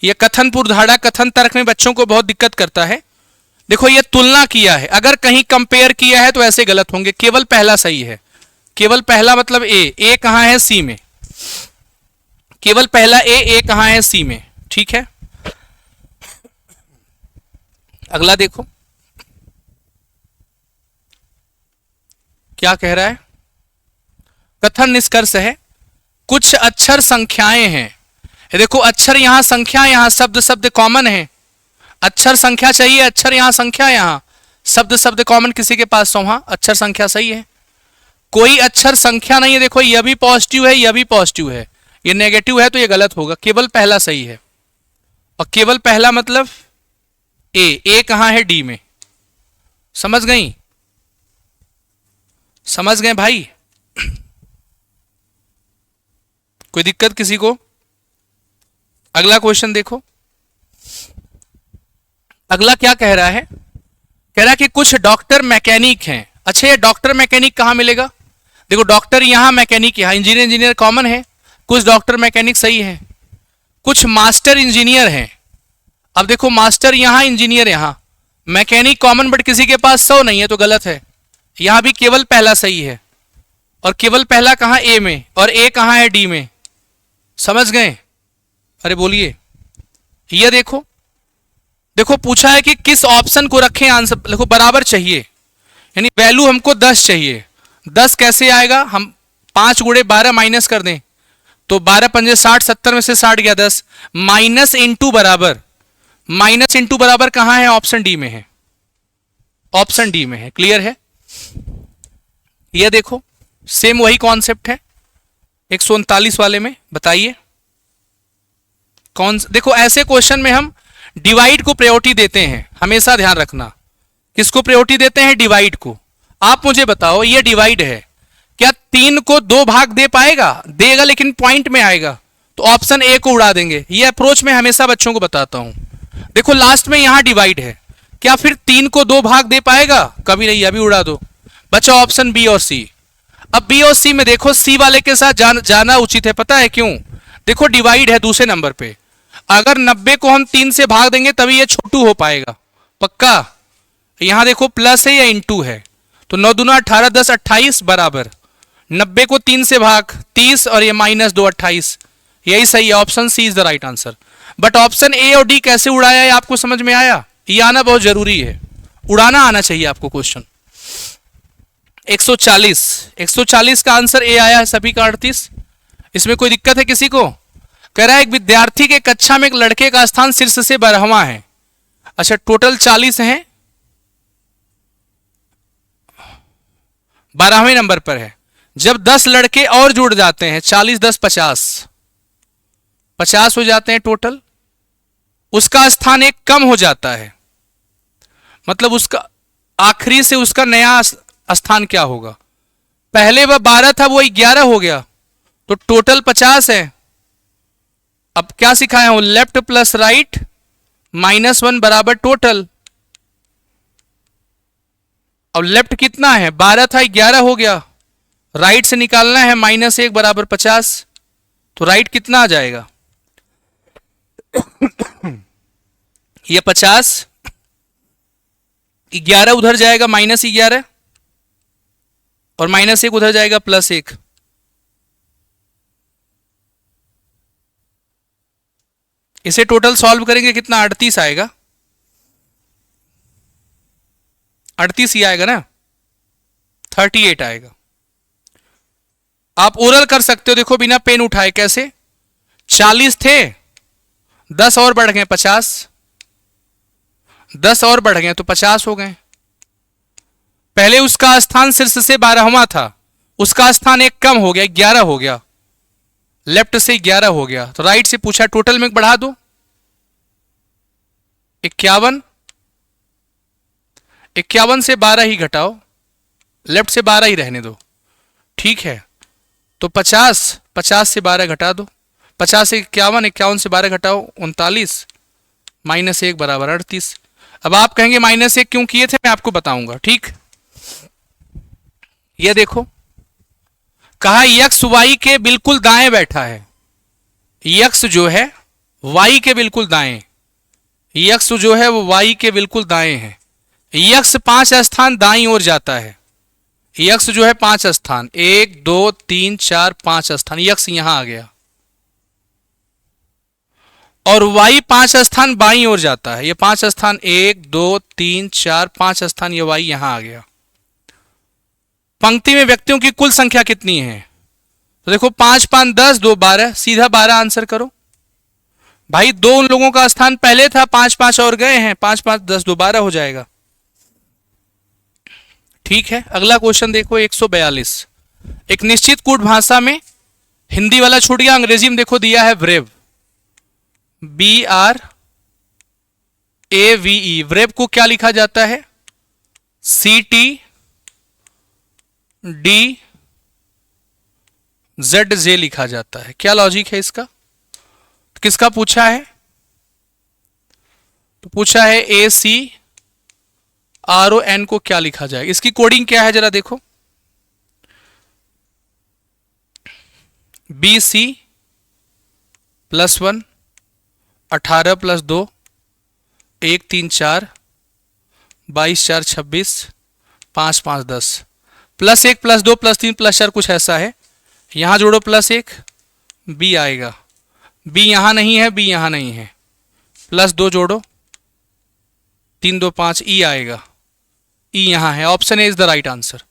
Speaker 1: यह कथन पुर्धाड़ा कथन तर्क में बच्चों को बहुत दिक्कत करता है। देखो ये तुलना किया है, अगर कहीं कंपेयर किया है तो ऐसे गलत होंगे। केवल पहला सही है, केवल पहला मतलब ए कहां है? सी में। केवल पहला ए कहां है? सी में। ठीक है, अगला देखो क्या कह रहा है। कथन निष्कर्ष है, कुछ अक्षर संख्याएं हैं। ये देखो अक्षर यहां, संख्या यहां, शब्द शब्द कॉमन है। अक्षर संख्या चाहिए, अक्षर यहां, संख्या यहां, शब्द शब्द कॉमन किसी के पास, तो वहां अक्षर संख्या सही है। कोई अक्षर संख्या नहीं है, देखो यह भी पॉजिटिव है, यह भी पॉजिटिव है, ये नेगेटिव है, तो ये गलत होगा। केवल पहला सही है, और केवल पहला मतलब ए कहां है? डी में। समझ गई? समझ गए भाई? कोई दिक्कत किसी को? अगला क्वेश्चन देखो, अगला क्या कह रहा है। कह रहा है कि कुछ डॉक्टर मैकेनिक हैं। अच्छा, ये डॉक्टर मैकेनिक कहां मिलेगा? देखो डॉक्टर यहां, मैकेनिक यहां, इंजीनियर कॉमन है, कुछ डॉक्टर मैकेनिक सही है। कुछ मास्टर इंजीनियर हैं। अब देखो मास्टर यहां, इंजीनियर यहां, मैकेनिक कॉमन, बट किसी के पास 100 नहीं है, तो गलत है। यहां भी केवल पहला सही है, और केवल पहला कहां? ए में, और ए कहां है? डी में। समझ गए? अरे बोलिए। ये देखो, देखो पूछा है कि किस ऑप्शन को रखें आंसर। देखो बराबर चाहिए, यानी वैल्यू हमको 10 चाहिए। 10 कैसे आएगा? हम 5 गुणे 12 माइनस कर दें, तो 12 पंजे 60, 70 में से 60 गया 10, माइनस इंटू बराबर। माइनस इंटू बराबर कहां है? ऑप्शन डी में है, ऑप्शन डी में है। क्लियर है? ये देखो सेम वही कॉन्सेप्ट है 139 वाले में। बताइए कौन? देखो ऐसे क्वेश्चन में हम डिवाइड को प्रायोरिटी देते हैं, हमेशा ध्यान रखना। किसको प्रायोरिटी देते हैं? डिवाइड को। आप मुझे बताओ, ये डिवाइड है, क्या 3 को 2 भाग दे पाएगा? देगा, लेकिन पॉइंट में आएगा, तो ऑप्शन ए को उड़ा देंगे। ये अप्रोच मैं हमेशा बच्चों को बताता हूं। देखो लास्ट में यहां डिवाइड है, क्या फिर 3 को 2 भाग दे पाएगा? कभी नहीं, अभी उड़ा दो। बचा ऑप्शन बी और सी। अब बी और सी में देखो, सी वाले के साथ जाना उचित है। पता है क्यों? देखो डिवाइड है दूसरे नंबर पे, अगर 90 को हम 3 से भाग देंगे तभी ये छोटू हो पाएगा। पक्का? यहां देखो प्लस है या इंटू है, तो 9 दूना 18, 10 28 बराबर 90 को 3 से भाग 30, और ये -2 28। यही सही है, option C is the right answer. But option A और डी कैसे उड़ाया है आपको समझ में आया? ये आना बहुत जरूरी है, उड़ाना आना चाहिए आपको क्वेश्चन। 140 का आंसर ए आया है, सभी का 38। इसमें कोई दिक्कत है किसी को? कह रहा है एक विद्यार्थी के कक्षा में एक लड़के का स्थान शीर्ष से 12वां है। अच्छा, टोटल 40 हैं, 12वें नंबर पर है। जब 10 लड़के और जुड़ जाते हैं, 40 10 50 हो जाते हैं टोटल, उसका स्थान एक कम हो जाता है। मतलब उसका आखिरी से उसका नया स्थान क्या होगा? पहले वह 12 था, वो 11 हो गया, तो टोटल 50 है। अब क्या सिखाया हूं, लेफ्ट प्लस राइट -1 बराबर टोटल। अब लेफ्ट कितना है, 12 था, 11 हो गया। राइट से निकालना है -1 बराबर 50, तो राइट कितना आ जाएगा, ये 50, 11 उधर जाएगा -11, और -1 उधर जाएगा +1। इसे टोटल सॉल्व करेंगे कितना, 38 आएगा, 38 ही आएगा ना, 38 आएगा। आप ओरल कर सकते हो, देखो बिना पेन उठाए कैसे, 40 थे, 10 और बढ़ गए 50, 10 और बढ़ गए तो 50 हो गए। पहले उसका स्थान शीर्ष से 12वां था, उसका स्थान एक कम हो गया, 11 हो गया, लेफ्ट से 11 हो गया, तो राइट से पूछा टोटल में बढ़ा दो, 51, 51 से 12 ही घटाओ, लेफ्ट से 12 ही रहने दो, ठीक है। तो 50, 50 से 12 घटा दो, 50 से 51, 51 से 12 घटाओ 39, -1 बराबर 38। अब आप कहेंगे -1 क्यों किए थे, मैं आपको बताऊंगा, ठीक। ये देखो, कहा यक्स वाई के बिल्कुल दाएं बैठा है, यक्स जो है वाई के बिल्कुल दाएं, यक्स जो है वो वाई के बिल्कुल दाएं है। यक्स 5 स्थान दाईं ओर जाता है, यक्स जो है 5 स्थान, 1 2 3 4 5 स्थान, यक्स यहां आ गया, और वाई 5 स्थान बाईं ओर जाता है, ये 5 स्थान 1 2 3 4 5 स्थान, ये वाई यहां आ गया। पंक्ति में व्यक्तियों की कुल संख्या कितनी है, तो देखो 5 5 10, 2 12, सीधा 12 आंसर करो भाई। दो उन लोगों का स्थान पहले था, 5 5 और गए हैं, 5 5 10 2 12 हो जाएगा, ठीक है। अगला क्वेश्चन देखो 142, एक निश्चित कूट भाषा में, हिंदी वाला छूट गया, अंग्रेजी में देखो दिया है ब्रेव, BRAVE, ब्रेव को क्या लिखा जाता है, CTDZJ लिखा जाता है। क्या लॉजिक है इसका, किसका पूछा है, तो पूछा है ACRON को क्या लिखा जाए, इसकी कोडिंग क्या है जरा देखो, BC +1 18 + 2 1 3 4 22 4 26 5 5 10 +1 +2 +3 +4 कुछ ऐसा है, यहां जोड़ो +1, B आएगा, B यहां नहीं है, B यहां नहीं है, +2 जोड़ो 3 2 5, E आएगा, E यहां है, option A is the right answer.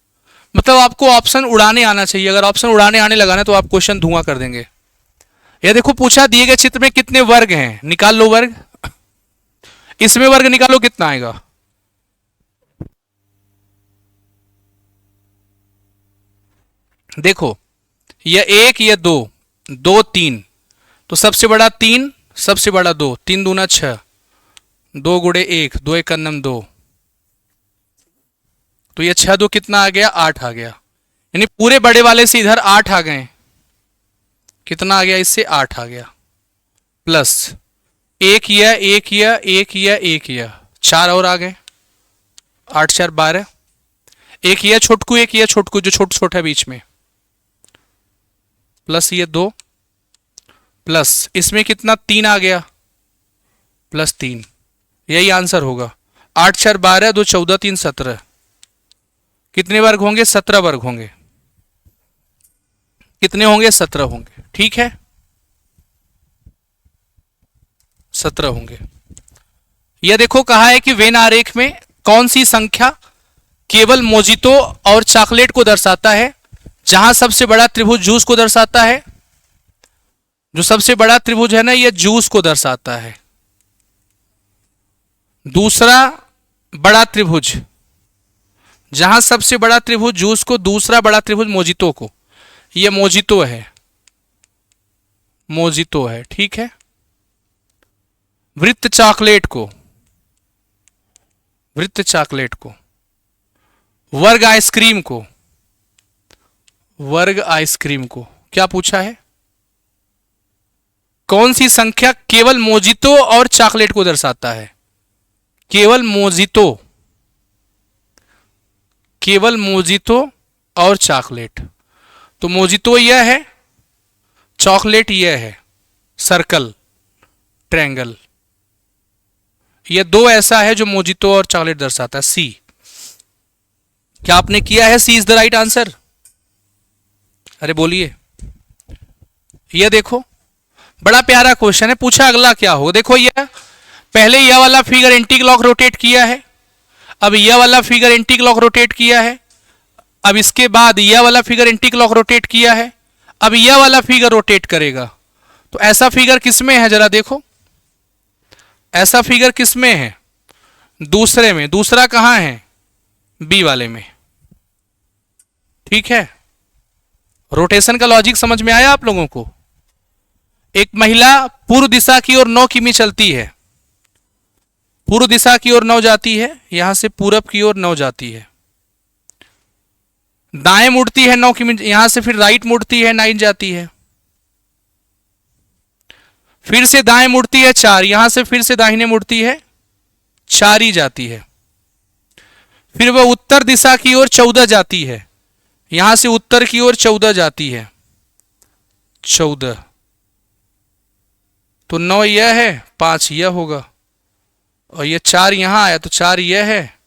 Speaker 1: मतलब आपको ऑप्शन उड़ाने आना चाहिए, अगर ऑप्शन उड़ाने आने लगा ना तो आप क्वेश्चन धुआं कर देंगे। यह देखो पूछा दिए गए चित्र में कितने वर्ग हैं, निकाल लो वर्ग, इसमें वर्ग निकालो कितना आएगा, देखो यह 1, यह 2 2 3, तो सबसे बड़ा 3, सबसे बड़ा 2, 3 दूना 6, 2 गुणे 1, 2 1 2, तो ये 6 2 कितना आ गया, 8 आ गया, यानी पूरे बड़े वाले से इधर 8 आ गए, कितना आ गया, इससे 8 आ गया, प्लस एक यह 4 और आ गए, 8 4 12, एक यह छोटकू जो छोटा है बीच में, प्लस ये 2, प्लस इसमें कितना 3 आ गया, +3, यही आंसर होगा। 8 4 12, 2 14 3 17, कितने वर्ग होंगे, 17 वर्ग होंगे, कितने होंगे, 17 होंगे, ठीक है, 17 होंगे। यह देखो कहा है कि वेन आरेख में कौन सी संख्या केवल मोजितो और चॉकलेट को दर्शाता है, जहां सबसे बड़ा त्रिभुज जूस को दर्शाता है, जो सबसे बड़ा त्रिभुज है ना यह जूस को दर्शाता है, दूसरा बड़ा त्रिभुज, जहां सबसे बड़ा त्रिभुज जूस को, दूसरा बड़ा त्रिभुज मोजितो को, यह मोजितो है, मोजितो है, ठीक है। वृत्त चॉकलेट को, वृत्त चॉकलेट को, वर्ग आइसक्रीम को, वर्ग आइसक्रीम को क्या पूछा है? कौन सी संख्या केवल मोजितो और चॉकलेट को दर्शाता है? केवल मोजितो, केवल मोजितो और चॉकलेट। तो मोजितो यह है, चॉकलेट यह है, सर्कल, ट्रायंगल। यह दो ऐसा है जो मोजितो और चॉकलेट दर्शाता है। सी, क्या आपने किया है? सी इज द राइट आंसर। अरे बोलिए। यह देखो, बड़ा प्यारा क्वेश्चन है, पूछा अगला क्या हो। देखो यह पहले यह वाला फिगर एंटी क्लॉक रोटेट किया है, अब यह वाला फिगर एंटी क्लॉक रोटेट किया है, अब इसके बाद यह वाला फिगर एंटी क्लॉक रोटेट किया है, अब यह वाला फिगर रोटेट करेगा। तो ऐसा फिगर किसमें है जरा देखो, ऐसा फिगर किसमें है? दूसरे में। दूसरा कहां है? बी वाले में। ठीक है, रोटेशन का लॉजिक समझ में आया आप लोगों को? एक महिला पूर्व दिशा की ओर 9 किमी चलती है, पूर्व दिशा की ओर 9 जाती है, यहां से पूरब की ओर 9 जाती है, दाएं मुड़ती है 9 किमी, यहां से फिर राइट मुड़ती है 9 जाती है, फिर से दाएं मुड़ती है 4, यहां से फिर से दाहिने मुड़ती है 4 ही जाती है, फिर वह उत्तर दिशा की ओर 14 जाती है, यहां से उत्तर की ओर 14 जाती है, 14। तो 9 यह है, 5 यह होगा, और यह 4 यहां आया तो 4 यह है,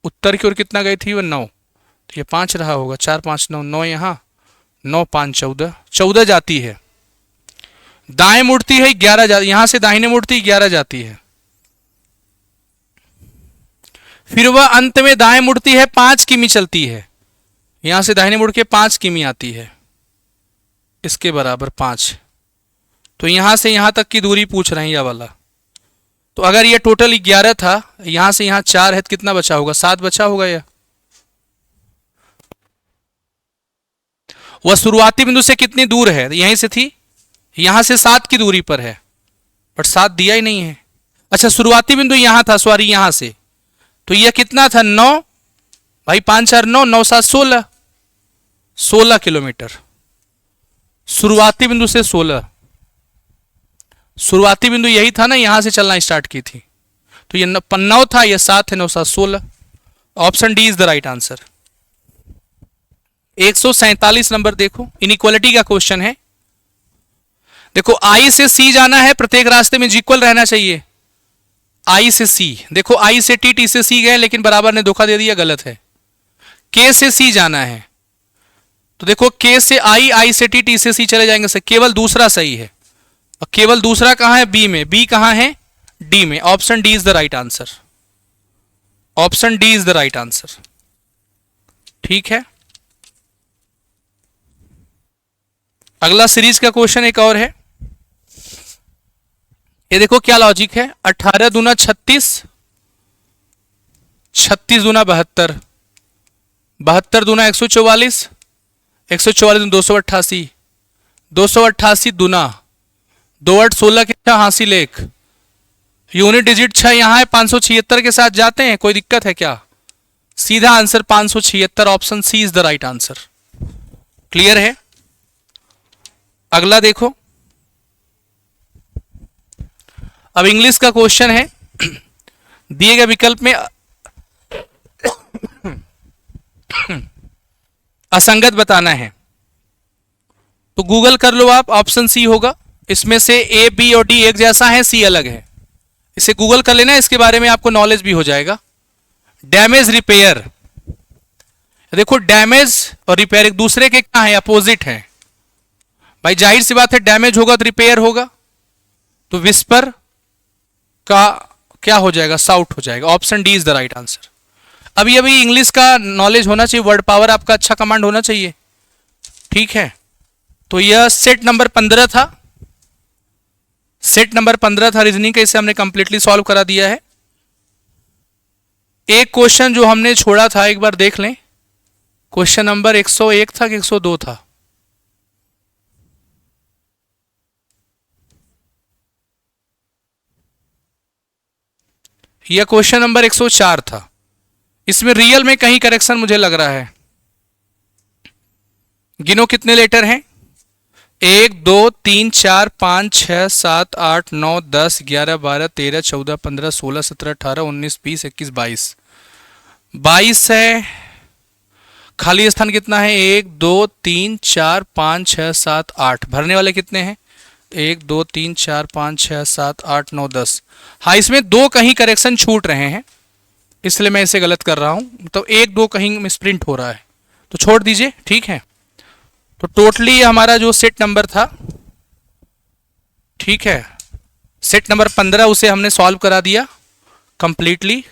Speaker 1: उत्तर की ओर कितना गई थी वह? 9, तो यह 5 रहा होगा, 4 5 9, 9 यहां, 9 5 14, 14 जाती है, दाएं मुड़ती है 11 जाती, यहां से दाहिने मुड़ती 11 जाती है, फिर वह अंत में दाएं मुड़ती है 5 किमी चलती है, यहां से दाहिने मुड़ के 5 किमी आती है, इसके बराबर 5। तो यहां से यहां तक की दूरी पूछ रहे हैं यह वाला। तो अगर यह टोटल 11 था, यहां से यहां 4 है, तो कितना बचा होगा? 7 बचा होगा। यह वह शुरुआती बिंदु से कितनी दूर है? यहीं से थी, यहां से 7 की दूरी पर है, बट 7 दिया ही नहीं है। अच्छा, शुरुआती बिंदु यहां था, सॉरी यहां से, तो यह कितना था? 9 भाई, 5 4 9, 9 7 16, 16 किलोमीटर शुरुआती बिंदु से 16। शुरुआती बिंदु यही था ना, यहां से चलना स्टार्ट की थी, तो ये 9 था, यह 7 है, 9 7 16। Option D is the right answer. 147 number देखो, इनइक्वालिटी का क्वेश्चन है। देखो आई से सी जाना है, प्रत्येक रास्ते में इक्वल रहना चाहिए। आई से सी, देखो आई से टी, टी से सी गए, लेकिन बराबर ने धोखा दे दिया, गलत है। के से सी जाना है, तो देखो के से आई, आई से टी, टी से सी चले जाएंगे, केवल दूसरा सही है, और केवल दूसरा कहां है? बी में। बी कहां है? डी में। Option D is the right answer. Option D is the right answer. ठीक है, अगला सीरीज का क्वेश्चन एक और है। ये देखो क्या लॉजिक है। 18 दूना 36, 36 दूना 72, 72 दूना 144, 144 दूना 288, 288 दूना 2 8 16 के 6 हासिल 1, यूनिट डिजिट 6 यहां है, 576 के साथ जाते हैं, कोई दिक्कत है क्या? सीधा answer 576, option C is the right answer. Clear है? अगला देखो, अब इंग्लिश का क्वेश्चन है। दिए गए विकल्प में असंगत बताना है, तो गूगल कर लो आप, ऑप्शन सी होगा। इसमें से ए बी और डी एक जैसा है, सी अलग है, इसे गूगल कर लेना, इसके बारे में आपको नॉलेज भी हो जाएगा। डैमेज रिपेयर, देखो डैमेज और रिपेयर एक दूसरे के क्या है? अपोजिट है भाई, जाहिर सी बात है, डैमेज होगा तो रिपेयर होगा, तो विस्पर का क्या हो जाएगा? साउट हो जाएगा। Option D is the right answer. अभी अभी इंग्लिश का नॉलेज होना चाहिए, वर्ड पावर आपका अच्छा कमांड होना चाहिए। ठीक है, तो यह सेट नंबर 15 था, सेट नंबर 15 था रीजनिंग का, इसे हमने कंप्लीटली सॉल्व करा दिया है। एक क्वेश्चन जो हमने छोड़ा था एक बार देख लें, क्वेश्चन नंबर 101 था कि 102 था? यह क्वेश्चन नंबर 104 था। इसमें रियल में कहीं करेक्शन मुझे लग रहा है। गिनो कितने लेटर हैं? 1 2 3 4 5 6 7 8 9 10 11 12 13 14 15 16 17 18 19 20 21 22 22 है। खाली स्थान कितना है? 1 2 3 4 5 6 7 8। भरने वाले कितने हैं? 1 2 3 4 5 6 7 8 9 10। हाँ, इसमें दो कहीं करेक्शन छूट रहे हैं, इसलिए मैं इसे गलत कर रहा हूं। तो 1 2 कहीं मिसप्रिंट हो रहा है, तो छोड़ दीजिए, ठीक है। तो टोटली हमारा जो सेट नंबर था, ठीक है, सेट नंबर 15, उसे हमने सॉल्व करा दिया कंप्लीटली,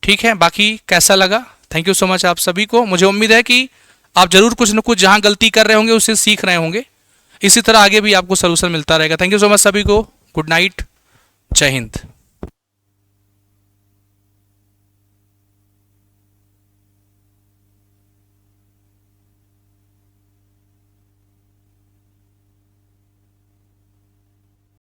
Speaker 1: ठीक है। बाकी कैसा लगा? थैंक यू सो मच आप सभी को। मुझे उम्मीद है कि आप जरूर कुछ न कुछ जहां गलती कर रहे होंगे उसे सीख रहे होंगे। इसी तरह आगे भी आपको सोल्यूशन मिलता रहेगा। थैंक यू सो मच सभी को। गुड नाइट, जय हिंद।